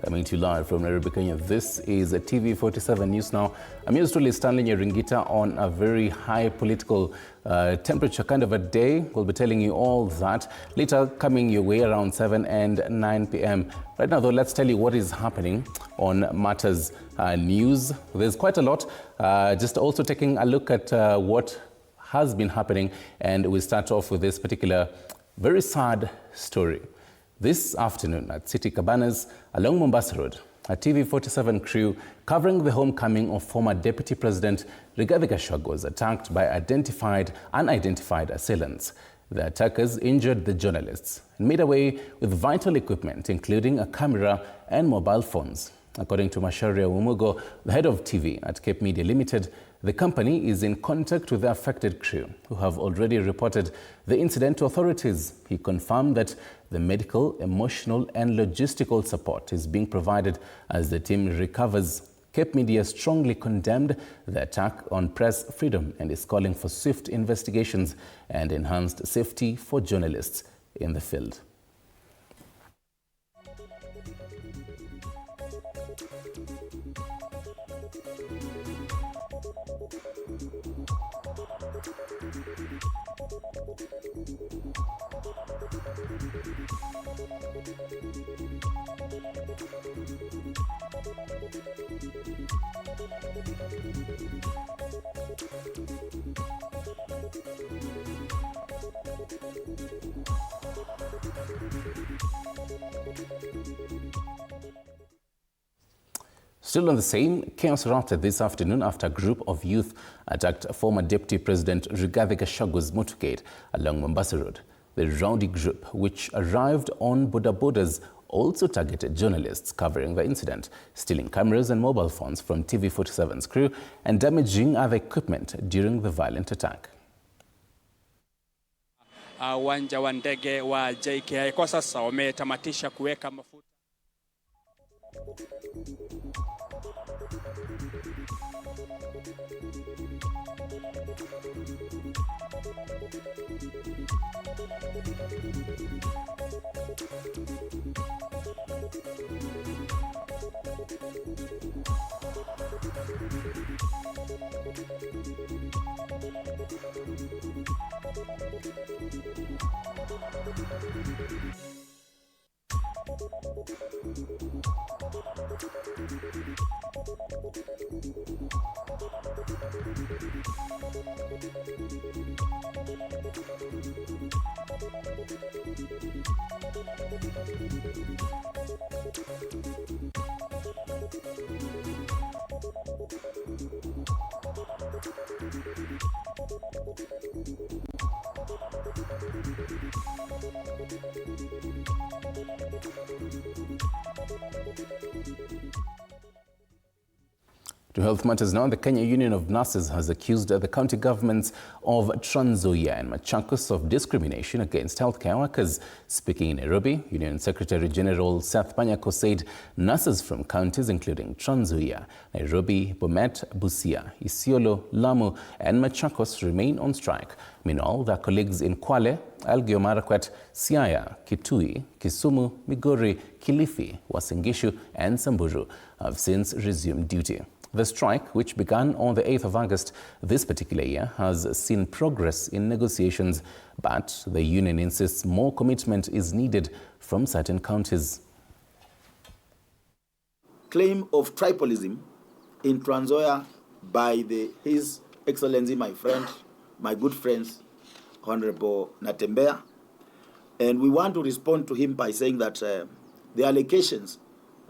Coming to you live from Nairobi, Kenya, this is a TV47 News Now. I'm yours truly, Stanley Nyaringita, on a very high political temperature kind of a day. We'll be telling you all that later, coming your way around 7 and 9 p.m. Right now, though, let's tell you what is happening on Matters News. There's quite a lot. Just also taking a look at what has been happening, and we start off with this particular very sad story. This afternoon at City Cabanas along Mombasa Road, a TV47 crew covering the homecoming of former Deputy President Rigathi Gachagua was attacked by unidentified assailants. The attackers injured the journalists and made away with vital equipment, including a camera and mobile phones. According to Masharia Wumugo, the head of TV at Cape Media Limited, the company is in contact with the affected crew, who have already reported the incident to authorities. He confirmed that the medical, emotional and logistical support is being provided as the team recovers. Cape Media strongly condemned the attack on press freedom and is calling for swift investigations and enhanced safety for journalists in the field. Still on the same, chaos erupted this afternoon after a group of youth attacked former Deputy President Rigathi Gachagua's motorcade along Mombasa Road. The rowdy group, which arrived on bodabodas, also targeted journalists covering the incident, stealing cameras and mobile phones from TV47's crew and damaging other equipment during the violent attack. Uwanja wa ndege wa JKI kwa sasa wametamatisha kuweka mafuta. To health matters now, the Kenya Union of Nurses has accused the county governments of Trans Nzoia and Machakos of discrimination against healthcare workers. Speaking in Nairobi, Union Secretary General Seth Panyako said nurses from counties including Trans Nzoia, Nairobi, Bomet, Busia, Isiolo, Lamu and Machakos remain on strike. Meanwhile, their colleagues in Kwale, Elgeyo Marakwet, Siaya, Kitui, Kisumu, Migori, Kilifi, Uasin Gishu and Samburu have since resumed duty. The strike, which began on the 8th of August this particular year, has seen progress in negotiations, but the union insists more commitment is needed from certain counties. Claim of tribalism in Trans Nzoia by His Excellency, my friend, my good friends, Honorable Natembeya, and we want to respond to him by saying that the allegations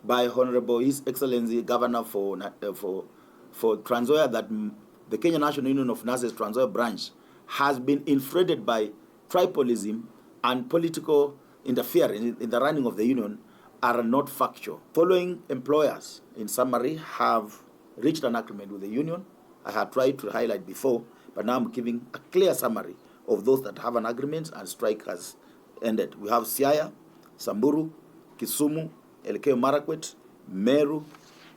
by Honorable His Excellency Governor for Trans Nzoia that the Kenya National Union of Nurses Trans Nzoia branch has been inflated by tribalism and political interference in the running of the union are not factual. Following employers, in summary, have reached an agreement with the union. I had tried to highlight before, but now I'm giving a clear summary of those that have an agreement and strike has ended. We have Siaya, Samburu, Kisumu, Elgeyo Marakwet, Meru,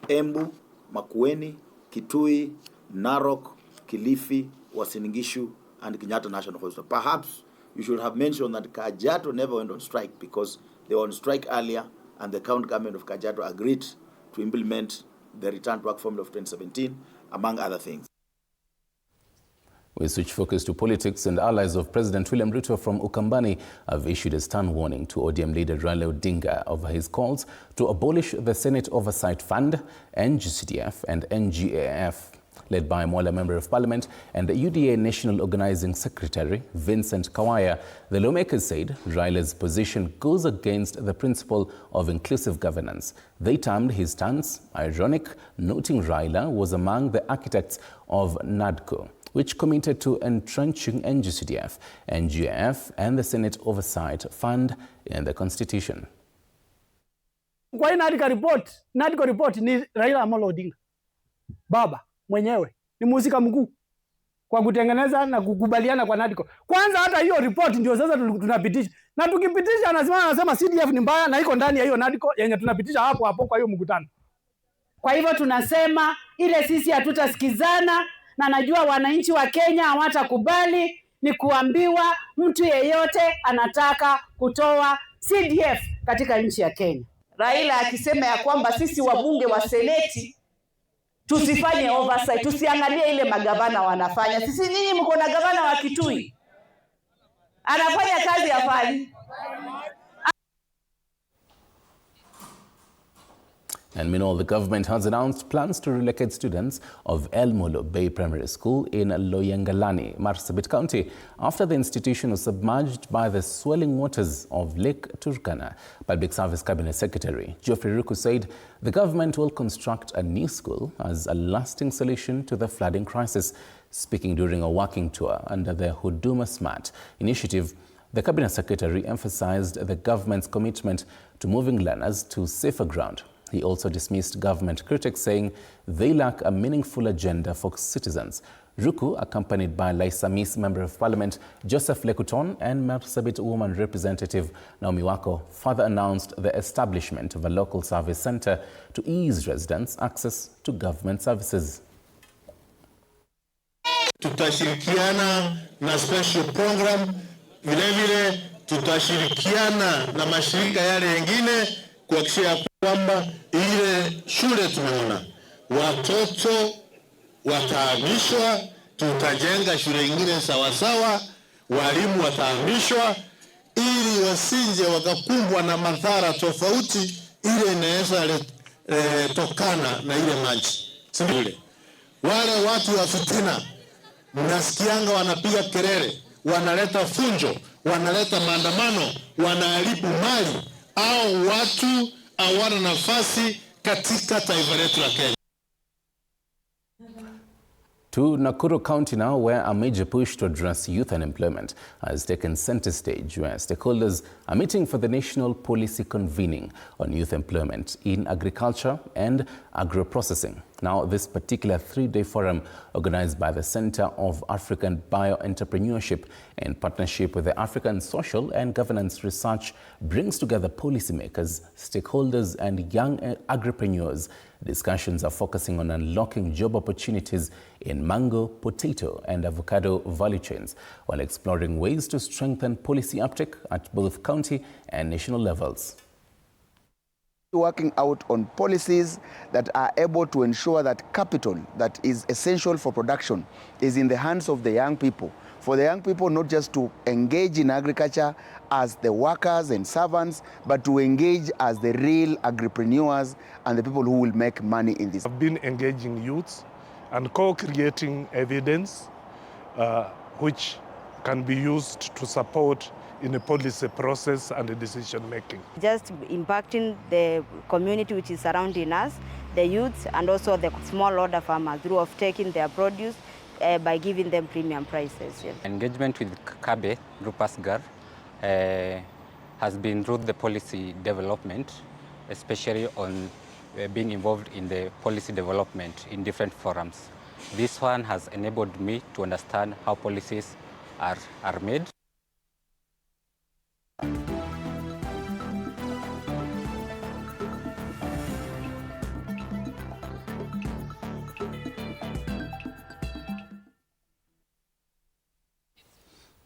Embu, Makueni, Kitui, Narok, Kilifi, Uasin Gishu, and Kenyatta National Hospital. Perhaps you should have mentioned that Kajiado never went on strike because they were on strike earlier and the county government of Kajiado agreed to implement the return to work formula of 2017, among other things. We switch focus to politics, and allies of President William Ruto from Ukambani have issued a stern warning to ODM leader Raila Odinga over his calls to abolish the Senate Oversight Fund, NGCDF and NGAF. Led by Mwala Member of Parliament and the UDA National Organizing Secretary Vincent Kawaya, the lawmakers said Raila's position goes against the principle of inclusive governance. They termed his stance ironic, noting Raila was among the architects of NADCO, which committed to entrenching NGCDF, NGAF and the Senate Oversight Fund in the Constitution. Kwa NADCO report ni Raila Amolo Odinga. Baba mwenyewe ni mhusika mkuu kwa kutengeneza na kukubaliana kwa NADCO. Kwanza hata hiyo report ndio sasa tunapitisha. Na tukipitisha anasema CDF ni mbaya na iko ndani ya hiyo NADCO yenye tunapitisha hapo kwa hiyo mkutano. Kwa hivyo tunasema ile sisi hatutasikizana, na najua wananchi wa Kenya hawatakubali ni kuambiwa mtu yeyote anataka kutoa CDF katika nchi ya Kenya. Raila akisema ya kwamba sisi wabunge wa seneti tusifanye oversight, tusiangalie ile magavana wanafanya. Sisi nyinyi mko na gavana wa Kitui. Anafanya kazi ya fani. And meanwhile, the government has announced plans to relocate students of El Molo Bay Primary School in Loyangalani, Marsabit County, after the institution was submerged by the swelling waters of Lake Turkana. Public Service Cabinet Secretary Geoffrey Ruku said the government will construct a new school as a lasting solution to the flooding crisis. Speaking during a working tour under the Huduma Smart initiative, the Cabinet Secretary emphasized the government's commitment to moving learners to safer ground. He also dismissed government critics, saying they lack a meaningful agenda for citizens. Ruku, accompanied by Laisamis Member of Parliament Joseph Lekuton and Marsabit Woman Representative Naomi Wako, further announced the establishment of a local service center to ease residents' access to government services. Tutashirikiana na special program, vile tutashirikiana na mashirika yale yengine kuhakikisha kwamba ile shule tumeona watoto watahamishwa, tutajenga shule nyingine sawasawa, walimu watahamishwa ili wasinje wakakumbwa na madhara tofauti ile inaweza tokana na ile maji. Sivile wale watu wa fitina mnasikianga wanapiga kelele, wanaleta funjo, wanaleta maandamano, wanaharibu mali, au watu hawana nafasi katika taifa letu la Kenya. To Nakuru County now, where a major push to address youth unemployment has taken center stage, where stakeholders are meeting for the national policy convening on youth employment in agriculture and agro-processing. Now, this particular three-day forum, organized by the Center of African Bio-Entrepreneurship in partnership with the African Social and Governance Research, brings together policymakers, stakeholders, and young agripreneurs. Discussions are focusing on unlocking job opportunities in mango, potato, and avocado value chains, while exploring ways to strengthen policy uptake at both county and national levels. Working out on policies that are able to ensure that capital that is essential for production is in the hands of the young people. For the young people not just to engage in agriculture as the workers and servants, but to engage as the real agripreneurs and the people who will make money in this. I've been engaging youths and co-creating evidence which can be used to support in a policy process and a decision making. Just impacting the community which is surrounding us, the youths and also the small order farmers through of taking their produce by giving them premium prices. Yes. Engagement with Kabe, Rupasgar, has been through the policy development, especially on being involved in the policy development in different forums. This one has enabled me to understand how policies are made.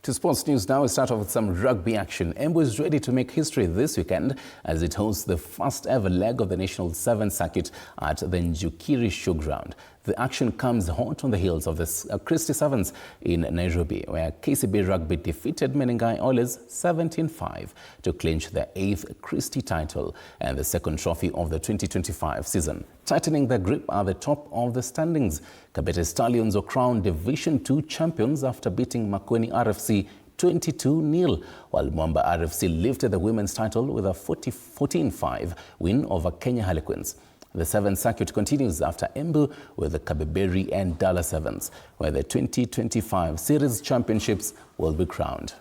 To sports news now, we start off with some rugby action. Embu is ready to make history this weekend as it hosts the first ever leg of the National 7 circuit at the Njukiri Showground. The action comes hot on the heels of the Christie Sevens in Nairobi, where KCB Rugby defeated Menengai Oilers 17-5 to clinch their 8th Christie title and the second trophy of the 2025 season. Tightening their grip at the top of the standings, Kabete Stallions were crowned Division 2 champions after beating Makueni RFC 22-0, while Mwamba RFC lifted the women's title with a 14-5 win over Kenya Harlequins. The 7th circuit continues after Embu with the Kabeberi and Dala Sevens, where the 2025 series championships will be crowned.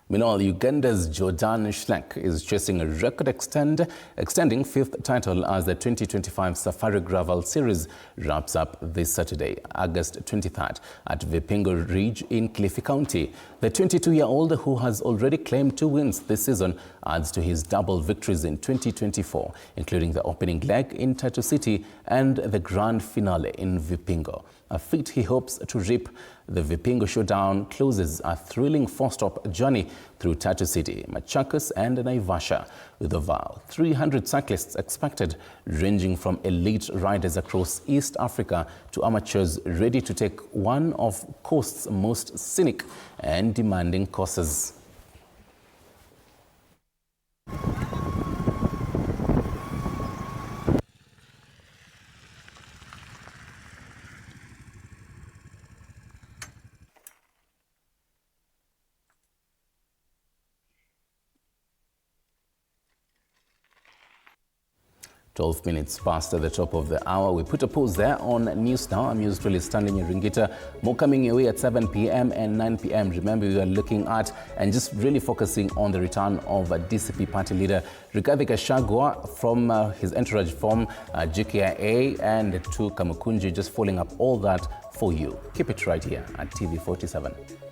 Meanwhile, Uganda's Jordan Schleck is chasing a record extending 5th title as the 2025 Safari Gravel Series wraps up this Saturday, August 23rd, at Vipingo Ridge in Kilifi County. The 22-year-old, who has already claimed 2 wins this season, adds to his double victories in 2024, including the opening leg in Tatu City and the grand finale in Vipingo. A feat he hopes to reap. The Vipingo Showdown closes a thrilling 4-stop journey through Tatu City, Machakos and Naivasha, with over 300 cyclists expected, ranging from elite riders across East Africa to amateurs ready to take one of coast's most scenic and demanding courses. 12 minutes past the top of the hour. We put a pause there on News Now. I'm yours truly, Stanley Nyaringita. More coming your way at 7 p.m. and 9 p.m. Remember, we are looking at and just really focusing on the return of DCP party leader Rigathi Gachagua from his entourage from GKIA and to Kamukunji, just following up all that for you. Keep it right here at TV47.